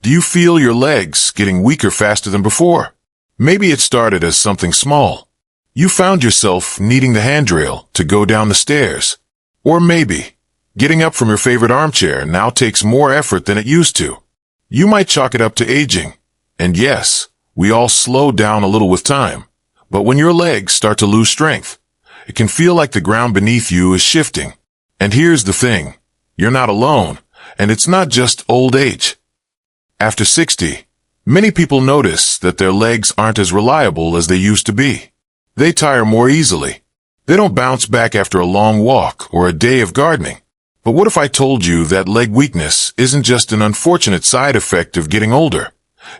Do you feel your legs getting weaker faster than before? Maybe it started as something small. You found yourself needing the handrail to go down the stairs. Or maybe getting up from your favorite armchair now takes more effort than it used to. You might chalk it up to aging. And yes, we all slow down a little with time. But when your legs start to lose strength, it can feel like the ground beneath you is shifting. And here's the thing. You're not alone. And it's not just old age. After 60, many people notice that their legs aren't as reliable as they used to be. They tire more easily. They don't bounce back after a long walk or a day of gardening. But what if I told you that leg weakness isn't just an unfortunate side effect of getting older?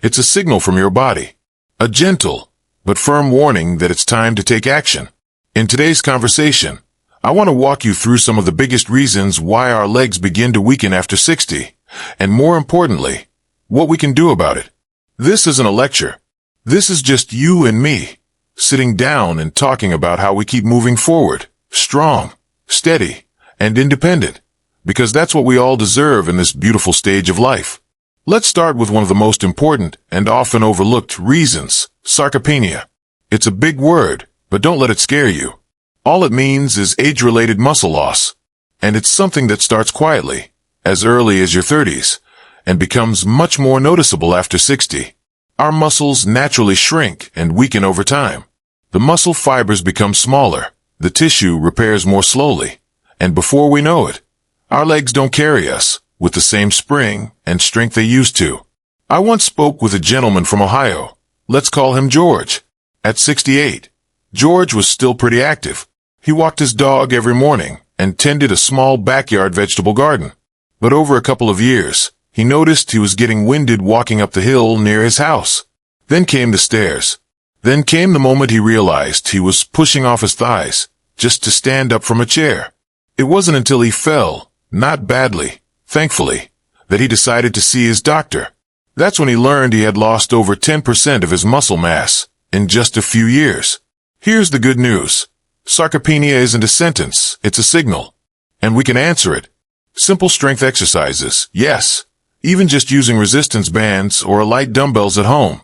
It's a signal from your body. A gentle but firm warning that it's time to take action. In today's conversation, I want to walk you through some of the biggest reasons why our legs begin to weaken after 60, and more importantly, what we can do about it. This isn't a lecture. This is just you and me, sitting down and talking about how we keep moving forward, strong, steady, and independent, because that's what we all deserve in this beautiful stage of life. Let's start with one of the most important and often overlooked reasons, sarcopenia. It's a big word, but don't let it scare you. All it means is age-related muscle loss, and it's something that starts quietly, as early as your 30s, and becomes much more noticeable after 60. Our muscles naturally shrink and weaken over time. The muscle fibers become smaller, the tissue repairs more slowly, and before we know it, our legs don't carry us with the same spring and strength they used to. I once spoke with a gentleman from Ohio. Let's call him George. At 68, George was still pretty active. He walked his dog every morning and tended a small backyard vegetable garden. But over a couple of years, he noticed he was getting winded walking up the hill near his house. Then came the stairs. Then came the moment he realized he was pushing off his thighs just to stand up from a chair. It wasn't until he fell, not badly, thankfully, that he decided to see his doctor. That's when he learned he had lost over 10% of his muscle mass in just a few years. Here's the good news. Sarcopenia isn't a sentence, it's a signal. And we can answer it. Simple strength exercises, yes. Even just using resistance bands or light dumbbells at home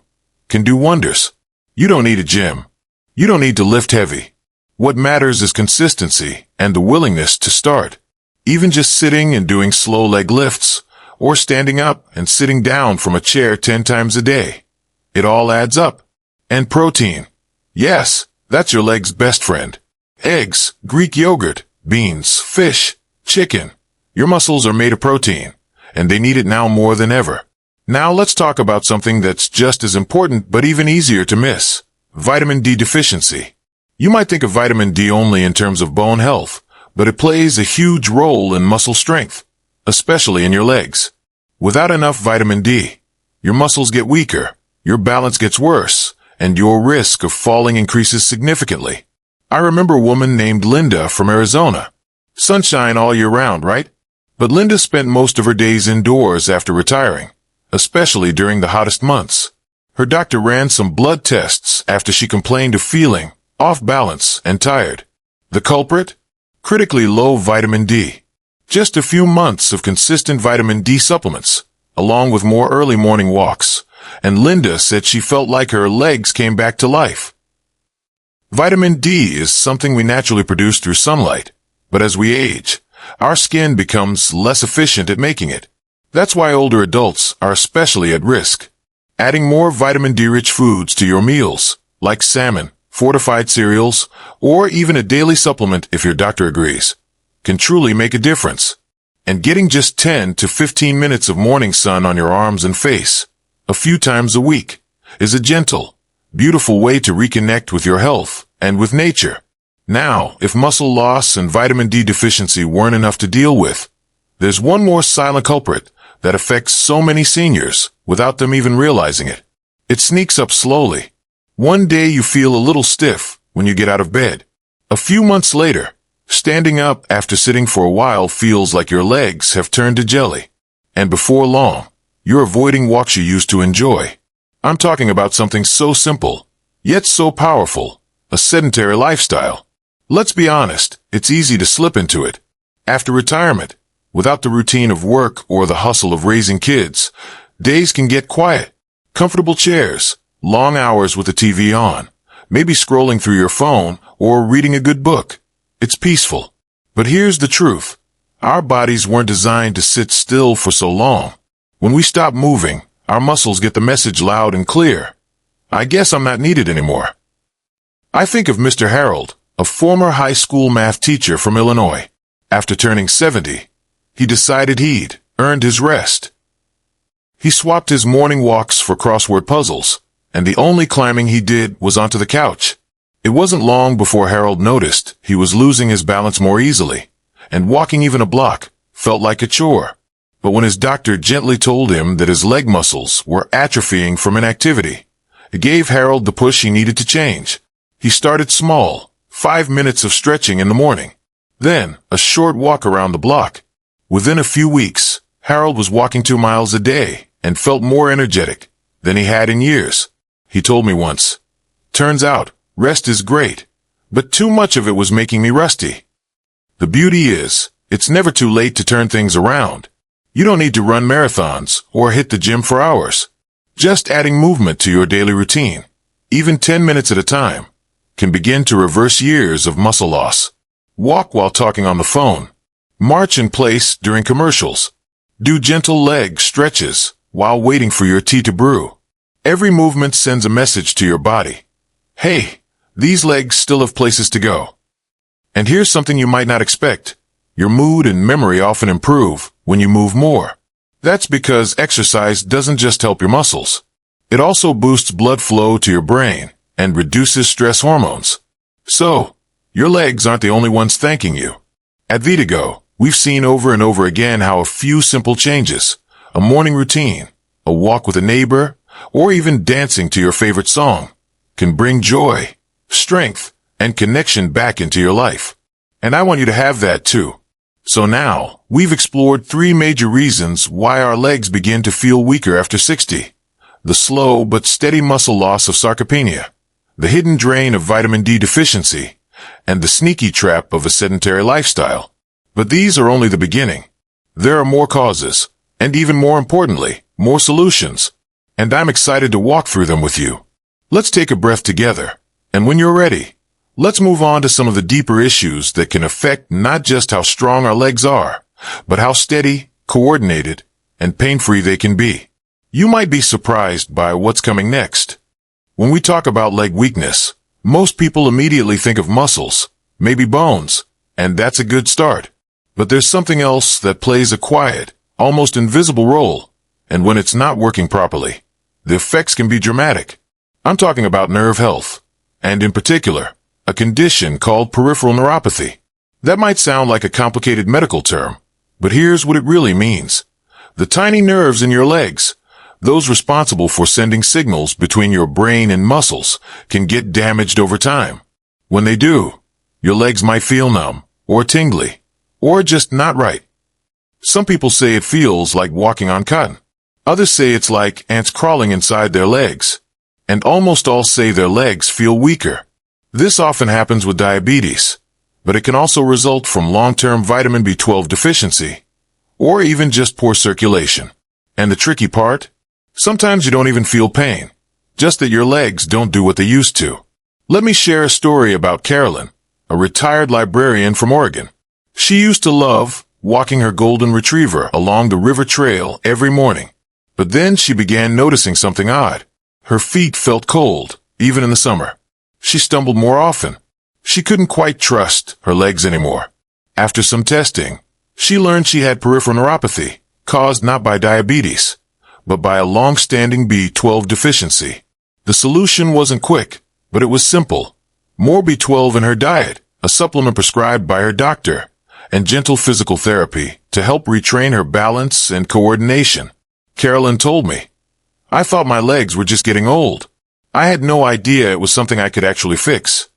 can do wonders. You don't need a gym. You don't need to lift heavy. What matters is consistency and the willingness to start. Even just sitting and doing slow leg lifts, or standing up and sitting down from a chair 10 times a day. It all adds up. And protein. Yes, that's your leg's best friend. Eggs, Greek yogurt, beans, fish, chicken. Your muscles are made of protein, and they need it now more than ever. Now let's talk about something that's just as important but even easier to miss. Vitamin D deficiency. You might think of vitamin D only in terms of bone health, but it plays a huge role in muscle strength, especially in your legs. Without enough vitamin D, your muscles get weaker, your balance gets worse, and your risk of falling increases significantly. I remember a woman named Linda from Arizona. Sunshine all year round, right? But Linda spent most of her days indoors after retiring, especially during the hottest months. Her doctor ran some blood tests after she complained of feeling off balance and tired. The culprit? Critically low vitamin D. Just a few months of consistent vitamin D supplements, along with more early morning walks, and Linda said she felt like her legs came back to life. Vitamin D is something we naturally produce through sunlight, but as we age, our skin becomes less efficient at making it. That's why older adults are especially at risk. Adding more vitamin D-rich foods to your meals, like salmon, fortified cereals, or even a daily supplement if your doctor agrees, can truly make a difference. And getting just 10 to 15 minutes of morning sun on your arms and face, a few times a week, is a gentle, beautiful way to reconnect with your health and with nature. Now, if muscle loss and vitamin D deficiency weren't enough to deal with, there's one more silent culprit that affects so many seniors without them even realizing it. It sneaks up slowly. One day you feel a little stiff when you get out of bed. A few months later, standing up after sitting for a while feels like your legs have turned to jelly. And before long, you're avoiding walks you used to enjoy. I'm talking about something so simple, yet so powerful, a sedentary lifestyle. Let's be honest, it's easy to slip into it. After retirement, without the routine of work or the hustle of raising kids, Days can get quiet. Comfortable chairs, long hours with the TV on, maybe scrolling through your phone or reading a good book. It's peaceful. But here's the truth. Our bodies weren't designed to sit still for so long. When we stop moving, our muscles get the message loud and clear. I guess I'm not needed anymore. I think of Mr. Harold, a former high school math teacher from Illinois. After turning 70, he decided he'd earned his rest. He swapped his morning walks for crossword puzzles, and the only climbing he did was onto the couch. It wasn't long before Harold noticed he was losing his balance more easily, and walking even a block felt like a chore. But when his doctor gently told him that his leg muscles were atrophying from inactivity, it gave Harold the push he needed to change. He started small, 5 minutes of stretching in the morning, then a short walk around the block. Within a few weeks, Harold was walking 2 miles a day and felt more energetic than he had in years. He told me once, "Turns out, rest is great, but too much of it was making me rusty." The beauty is, it's never too late to turn things around. You don't need to run marathons or hit the gym for hours. Just adding movement to your daily routine, even 10 minutes at a time, can begin to reverse years of muscle loss. Walk while talking on the phone. March in place during commercials. Do gentle leg stretches while waiting for your tea to brew. Every movement sends a message to your body. Hey, these legs still have places to go. And here's something you might not expect. Your mood and memory often improve when you move more. That's because exercise doesn't just help your muscles. It also boosts blood flow to your brain and reduces stress hormones. So, your legs aren't the only ones thanking you. At VitaGo, we've seen over and over again how a few simple changes, a morning routine, a walk with a neighbor, or even dancing to your favorite song, can bring joy, strength, and connection back into your life. And I want you to have that too. So now, we've explored 3 major reasons why our legs begin to feel weaker after 60. The slow but steady muscle loss of sarcopenia, the hidden drain of vitamin D deficiency, and the sneaky trap of a sedentary lifestyle. But these are only the beginning. There are more causes, and even more importantly, more solutions. And I'm excited to walk through them with you. Let's take a breath together, and when you're ready, let's move on to some of the deeper issues that can affect not just how strong our legs are, but how steady, coordinated, and pain-free they can be. You might be surprised by what's coming next. When we talk about leg weakness, most people immediately think of muscles, maybe bones, and that's a good start. But there's something else that plays a quiet, almost invisible role, and when it's not working properly, the effects can be dramatic. I'm talking about nerve health, and in particular, a condition called peripheral neuropathy. That might sound like a complicated medical term, but here's what it really means. The tiny nerves in your legs, those responsible for sending signals between your brain and muscles, can get damaged over time. When they do, your legs might feel numb, or tingly, or just not right. Some people say it feels like walking on cotton. Others say it's like ants crawling inside their legs. And almost all say their legs feel weaker. This often happens with diabetes, but it can also result from long-term vitamin B12 deficiency, or even just poor circulation. And the tricky part? Sometimes you don't even feel pain, just that your legs don't do what they used to. Let me share a story about Carolyn, a retired librarian from Oregon. She used to love walking her golden retriever along the river trail every morning. But then she began noticing something odd. Her feet felt cold, even in the summer. She stumbled more often. She couldn't quite trust her legs anymore. After some testing, she learned she had peripheral neuropathy, caused not by diabetes, but by a long-standing B12 deficiency. The solution wasn't quick, but it was simple. More B12 in her diet, a supplement prescribed by her doctor, and gentle physical therapy to help retrain her balance and coordination. Carolyn told me, "I thought my legs were just getting old. I had no idea it was something I could actually fix."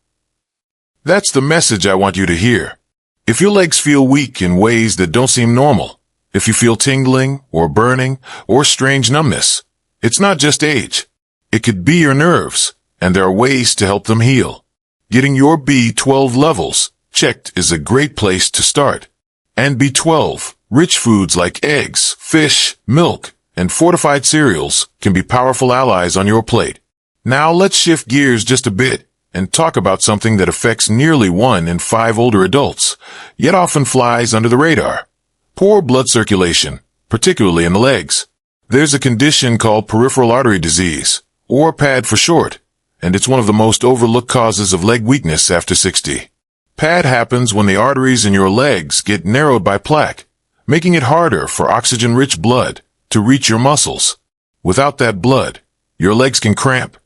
That's the message I want you to hear. If your legs feel weak in ways that don't seem normal, if you feel tingling or burning or strange numbness, it's not just age. It could be your nerves, and there are ways to help them heal. Getting your B12 levels checked is a great place to start. And B12, rich foods like eggs, fish, milk, and fortified cereals can be powerful allies on your plate. Now let's shift gears just a bit and talk about something that affects nearly 1 in 5 older adults, yet often flies under the radar. Poor blood circulation, particularly in the legs. There's a condition called peripheral artery disease, or PAD for short, and it's one of the most overlooked causes of leg weakness after 60. PAD happens when the arteries in your legs get narrowed by plaque, making it harder for oxygen-rich blood to reach your muscles. Without that blood, your legs can cramp,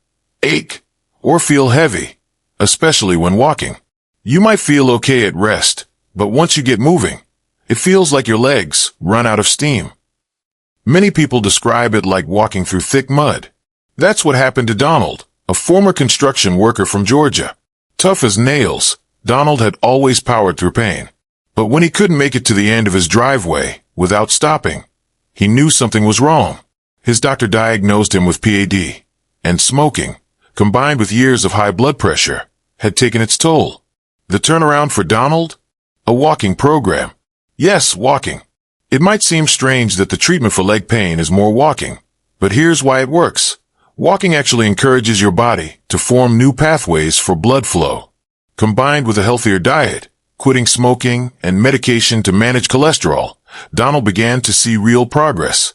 ache, or feel heavy, especially when walking. You might feel okay at rest, but once you get moving, it feels like your legs run out of steam. Many people describe it like walking through thick mud. That's what happened to Donald, a former construction worker from Georgia. Tough as nails, Donald had always powered through pain. But when he couldn't make it to the end of his driveway without stopping, he knew something was wrong. His doctor diagnosed him with PAD, and smoking, combined with years of high blood pressure, had taken its toll. The turnaround for Donald? A walking program. Yes, walking. It might seem strange that the treatment for leg pain is more walking, but here's why it works. Walking actually encourages your body to form new pathways for blood flow. Combined with a healthier diet, quitting smoking, and medication to manage cholesterol, Donald began to see real progress.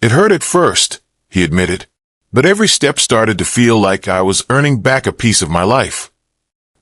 It hurt at first, he admitted, but every step started to feel like I was earning back a piece of my life.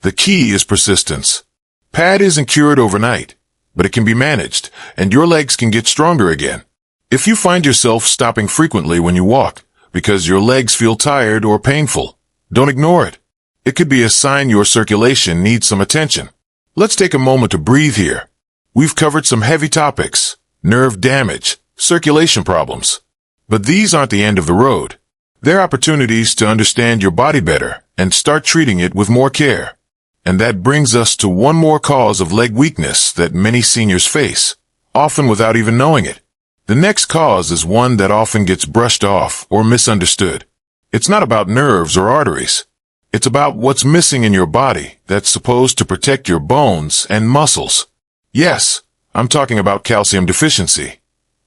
The key is persistence. PAD isn't cured overnight, but it can be managed, and your legs can get stronger again. If you find yourself stopping frequently when you walk because your legs feel tired or painful, don't ignore it. It could be a sign your circulation needs some attention. Let's take a moment to breathe here. We've covered some heavy topics: nerve damage, circulation problems. But these aren't the end of the road. They're opportunities to understand your body better and start treating it with more care. And that brings us to one more cause of leg weakness that many seniors face, often without even knowing it. The next cause is one that often gets brushed off or misunderstood. It's not about nerves or arteries. It's about what's missing in your body that's supposed to protect your bones and muscles. Yes, I'm talking about calcium deficiency.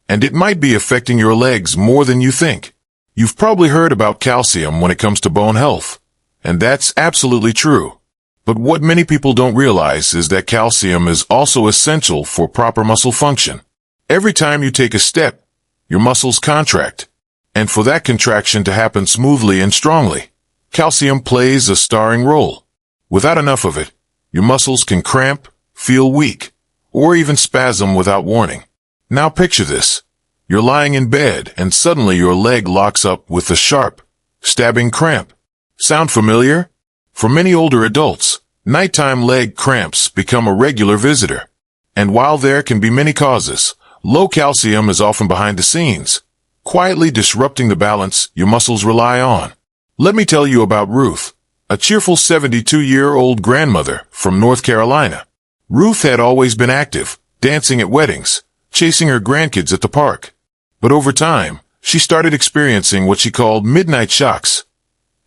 And it might be affecting your legs more than you think. You've probably heard about calcium when it comes to bone health, and that's absolutely true. But what many people don't realize is that calcium is also essential for proper muscle function. Every time you take a step, your muscles contract. And for that contraction to happen smoothly and strongly, calcium plays a starring role. Without enough of it, your muscles can cramp, feel weak, or even spasm without warning. Now picture this. You're lying in bed and suddenly your leg locks up with a sharp, stabbing cramp. Sound familiar? For many older adults, nighttime leg cramps become a regular visitor. And while there can be many causes, low calcium is often behind the scenes, quietly disrupting the balance your muscles rely on. Let me tell you about Ruth, a cheerful 72-year-old grandmother from North Carolina. Ruth had always been active, dancing at weddings, chasing her grandkids at the park. But over time, she started experiencing what she called midnight shocks,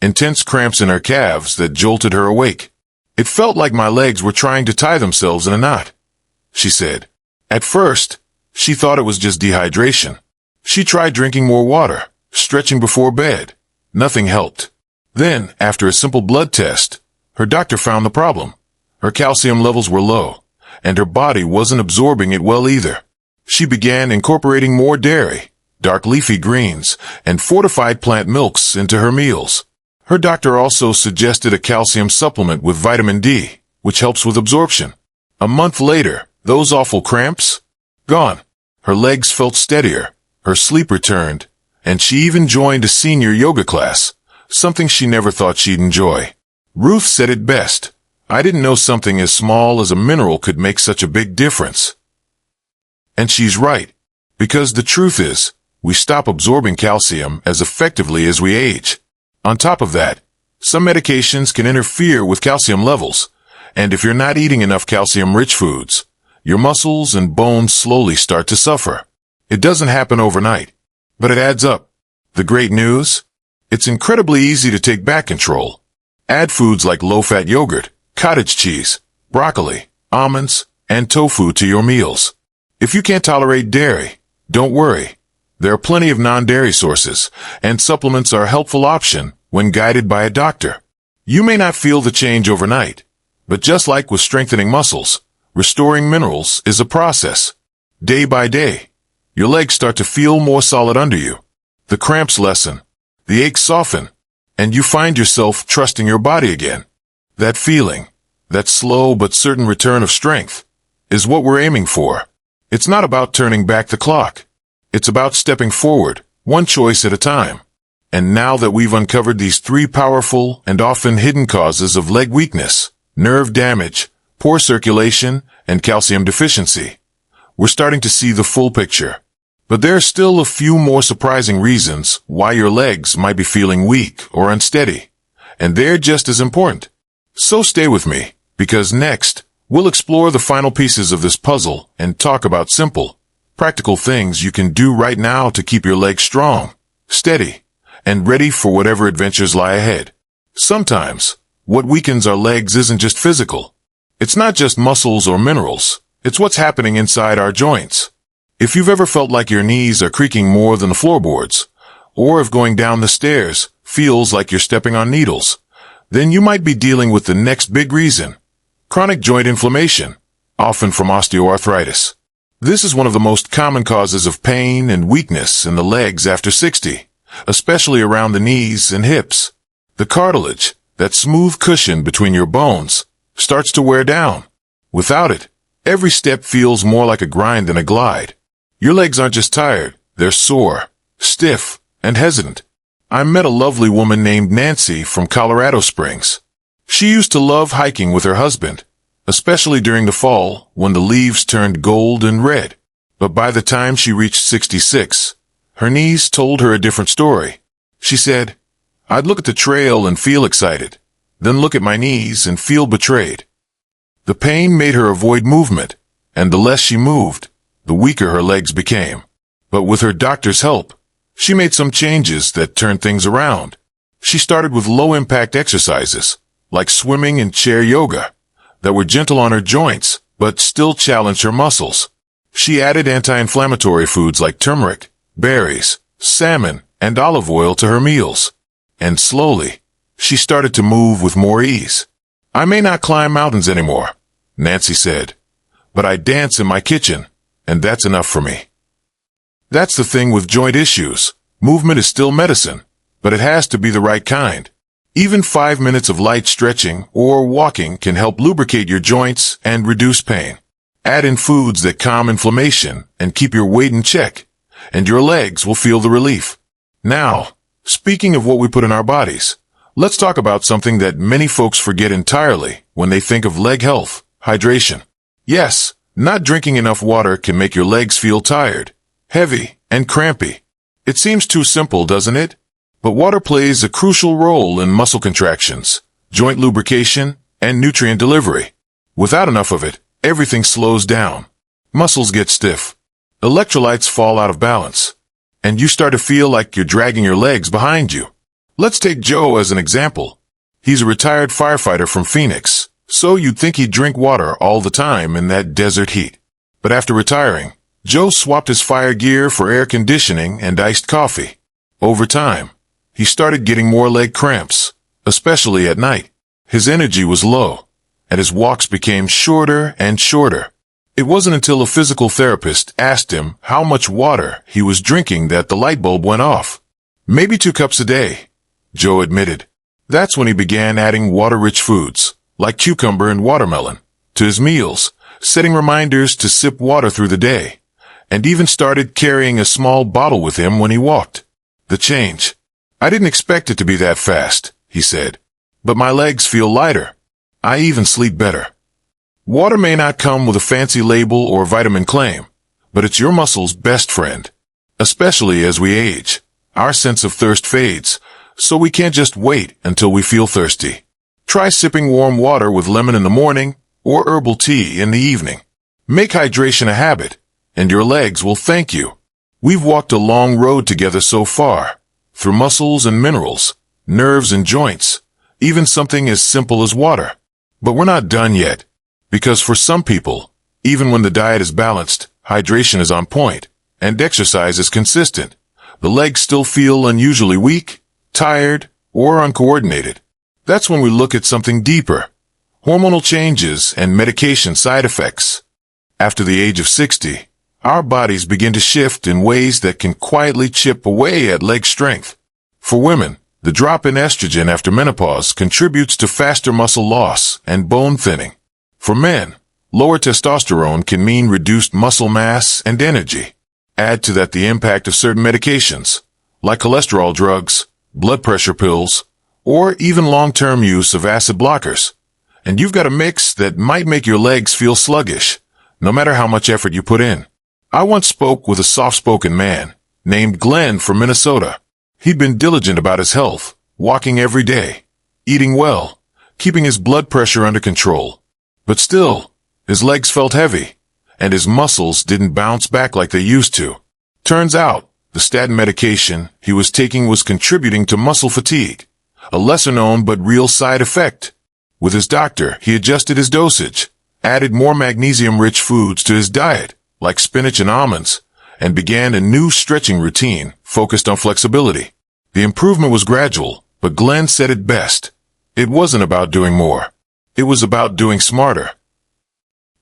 intense cramps in her calves that jolted her awake. It felt like my legs were trying to tie themselves in a knot, she said. At first, she thought it was just dehydration. She tried drinking more water, stretching before bed. Nothing helped. Then, after a simple blood test, her doctor found the problem. Her calcium levels were low, and her body wasn't absorbing it well either. She began incorporating more dairy, dark leafy greens, and fortified plant milks into her meals. Her doctor also suggested a calcium supplement with vitamin D, which helps with absorption. A month later, those awful cramps? Gone. Her legs felt steadier, her sleep returned, and she even joined a senior yoga class, something she never thought she'd enjoy. Ruth said it best. I didn't know something as small as a mineral could make such a big difference. And she's right, because the truth is, we stop absorbing calcium as effectively as we age. On top of that, some medications can interfere with calcium levels, and if you're not eating enough calcium-rich foods, your muscles and bones slowly start to suffer. It doesn't happen overnight, but it adds up. The great news? It's incredibly easy to take back control. Add foods like low-fat yogurt, cottage cheese, broccoli, almonds, and tofu to your meals. If you can't tolerate dairy, don't worry. There are plenty of non-dairy sources, and supplements are a helpful option when guided by a doctor. You may not feel the change overnight, but just like with strengthening muscles, restoring minerals is a process. Day by day, your legs start to feel more solid under you. The cramps lessen, the aches soften, and you find yourself trusting your body again. That feeling, that slow but certain return of strength, is what we're aiming for. It's not about turning back the clock. It's about stepping forward, one choice at a time. And now that we've uncovered these three powerful and often hidden causes of leg weakness, nerve damage, poor circulation, and calcium deficiency, we're starting to see the full picture. But there are still a few more surprising reasons why your legs might be feeling weak or unsteady, and they're just as important. So stay with me, because next, we'll explore the final pieces of this puzzle and talk about simple, practical things you can do right now to keep your legs strong, steady, and ready for whatever adventures lie ahead. Sometimes, what weakens our legs isn't just physical. It's not just muscles or minerals. It's what's happening inside our joints. If you've ever felt like your knees are creaking more than the floorboards, or if going down the stairs feels like you're stepping on needles, then you might be dealing with the next big reason: chronic joint inflammation, often from osteoarthritis. This is one of the most common causes of pain and weakness in the legs after 60, especially around the knees and hips. The cartilage, that smooth cushion between your bones, starts to wear down. Without it, every step feels more like a grind than a glide. Your legs aren't just tired, they're sore, stiff, and hesitant. I met a lovely woman named Nancy from Colorado Springs. She used to love hiking with her husband, especially during the fall when the leaves turned gold and red. But by the time she reached 66, her knees told her a different story. She said, "I'd look at the trail and feel excited, then look at my knees and feel betrayed." The pain made her avoid movement, and the less she moved, the weaker her legs became. But with her doctor's help, she made some changes that turned things around. She started with low-impact exercises, like swimming and chair yoga, that were gentle on her joints, but still challenged her muscles. She added anti-inflammatory foods like turmeric, berries, salmon, and olive oil to her meals. And slowly, she started to move with more ease. "I may not climb mountains anymore," Nancy said, "but I dance in my kitchen, and that's enough for me." That's the thing with joint issues. Movement is still medicine, but it has to be the right kind. Even 5 minutes of light stretching or walking can help lubricate your joints and reduce pain. Add in foods that calm inflammation and keep your weight in check, and your legs will feel the relief. Now, speaking of what we put in our bodies, let's talk about something that many folks forget entirely when they think of leg health: hydration. Yes, not drinking enough water can make your legs feel tired, heavy, and crampy. It seems too simple, doesn't it? But water plays a crucial role in muscle contractions, joint lubrication, and nutrient delivery. Without enough of it, everything slows down. Muscles get stiff. Electrolytes fall out of balance. And you start to feel like you're dragging your legs behind you. Let's take Joe as an example. He's a retired firefighter from Phoenix, so you'd think he'd drink water all the time in that desert heat. But after retiring, Joe swapped his fire gear for air conditioning and iced coffee. Over time, he started getting more leg cramps, especially at night. His energy was low, and his walks became shorter and shorter. It wasn't until a physical therapist asked him how much water he was drinking that the light bulb went off. "Maybe 2 cups a day," Joe admitted. That's when he began adding water-rich foods, like cucumber and watermelon, to his meals, setting reminders to sip water through the day, and even started carrying a small bottle with him when he walked. The change. "I didn't expect it to be that fast," he said. "But my legs feel lighter. I even sleep better." Water may not come with a fancy label or vitamin claim, but it's your muscle's best friend. Especially as we age, our sense of thirst fades, so we can't just wait until we feel thirsty. Try sipping warm water with lemon in the morning or herbal tea in the evening. Make hydration a habit, and your legs will thank you. We've walked a long road together so far, through muscles and minerals, nerves and joints, even something as simple as water. But we're not done yet, because for some people, even when the diet is balanced, hydration is on point, and exercise is consistent, the legs still feel unusually weak, tired, or uncoordinated. That's when we look at something deeper: hormonal changes and medication side effects. After the age of 60, our bodies begin to shift in ways that can quietly chip away at leg strength. For women, the drop in estrogen after menopause contributes to faster muscle loss and bone thinning. For men, lower testosterone can mean reduced muscle mass and energy. Add to that the impact of certain medications, like cholesterol drugs, blood pressure pills, or even long-term use of acid blockers, and you've got a mix that might make your legs feel sluggish, no matter how much effort you put in. I once spoke with a soft-spoken man named Glenn from Minnesota. He'd been diligent about his health, walking every day, eating well, keeping his blood pressure under control. But still, his legs felt heavy, and his muscles didn't bounce back like they used to. Turns out, the statin medication he was taking was contributing to muscle fatigue, a lesser-known but real side effect. With his doctor, he adjusted his dosage, added more magnesium-rich foods to his diet, like spinach and almonds, and began a new stretching routine focused on flexibility. The improvement was gradual, but Glenn said it best: it wasn't about doing more. It was about doing smarter.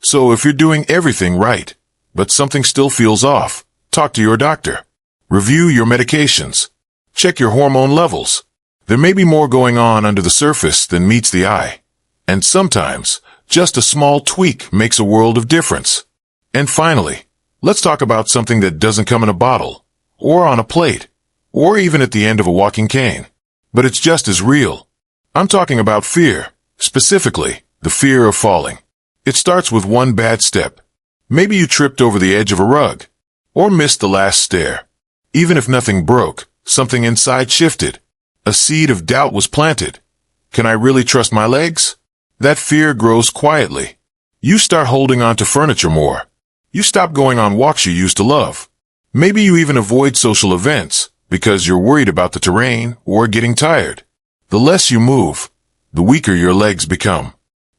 So if you're doing everything right, but something still feels off, talk to your doctor. Review your medications. Check your hormone levels. There may be more going on under the surface than meets the eye. And sometimes, just a small tweak makes a world of difference. And finally, let's talk about something that doesn't come in a bottle, or on a plate, or even at the end of a walking cane. But it's just as real. I'm talking about fear, specifically, the fear of falling. It starts with one bad step. Maybe you tripped over the edge of a rug, or missed the last stair. Even if nothing broke, something inside shifted. A seed of doubt was planted. Can I really trust my legs? That fear grows quietly. You start holding on to furniture more. You stop going on walks you used to love. Maybe you even avoid social events because you're worried about the terrain or getting tired. The less you move, the weaker your legs become.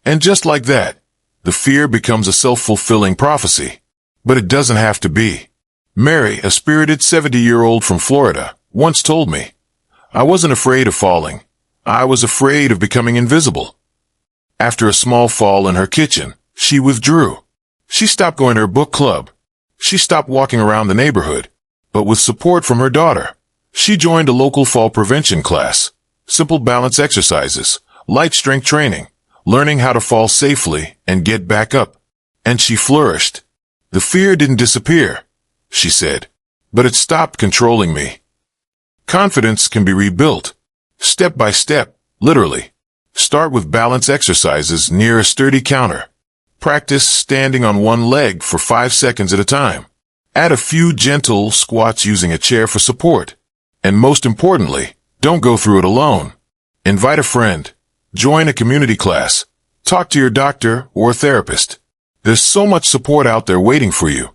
And just like that, the fear becomes a self-fulfilling prophecy. But it doesn't have to be. Mary, a spirited 70-year-old from Florida, once told me, "I wasn't afraid of falling. I was afraid of becoming invisible." After a small fall in her kitchen, she withdrew. She stopped going to her book club. She stopped walking around the neighborhood. But with support from her daughter, she joined a local fall prevention class, simple balance exercises, light strength training, learning how to fall safely and get back up. And she flourished. "The fear didn't disappear," she said, "but it stopped controlling me." Confidence can be rebuilt, step by step, literally. Start with balance exercises near a sturdy counter. Practice standing on one leg for 5 seconds at a time. Add a few gentle squats using a chair for support. And most importantly, don't go through it alone. Invite a friend. Join a community class. Talk to your doctor or therapist. There's so much support out there waiting for you.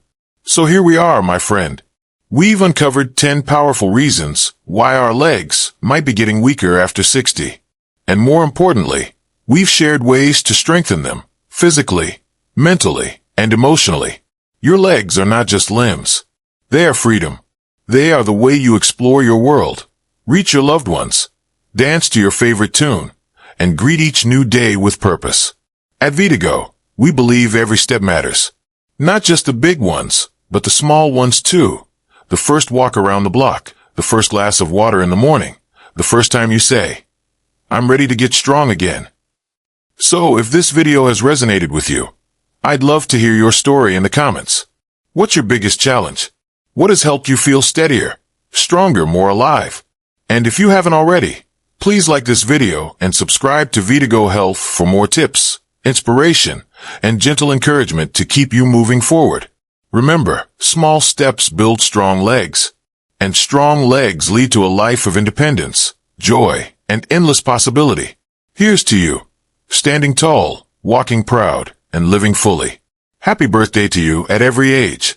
So here we are, my friend. We've uncovered 10 powerful reasons why our legs might be getting weaker after 60. And more importantly, we've shared ways to strengthen them, physically, mentally, and emotionally. Your legs are not just limbs. They are freedom. They are the way you explore your world, reach your loved ones, dance to your favorite tune, and greet each new day with purpose. At VitaGo, we believe every step matters. Not just the big ones, but the small ones too. The first walk around the block, the first glass of water in the morning, the first time you say, "I'm ready to get strong again." So if this video has resonated with you, I'd love to hear your story in the comments. What's your biggest challenge? What has helped you feel steadier, stronger, more alive? And if you haven't already, please like this video and subscribe to VitaGo Health for more tips, inspiration, and gentle encouragement to keep you moving forward. Remember, small steps build strong legs, and strong legs lead to a life of independence, joy, and endless possibility. Here's to you, standing tall, walking proud, and living fully. Happy birthday to you at every age.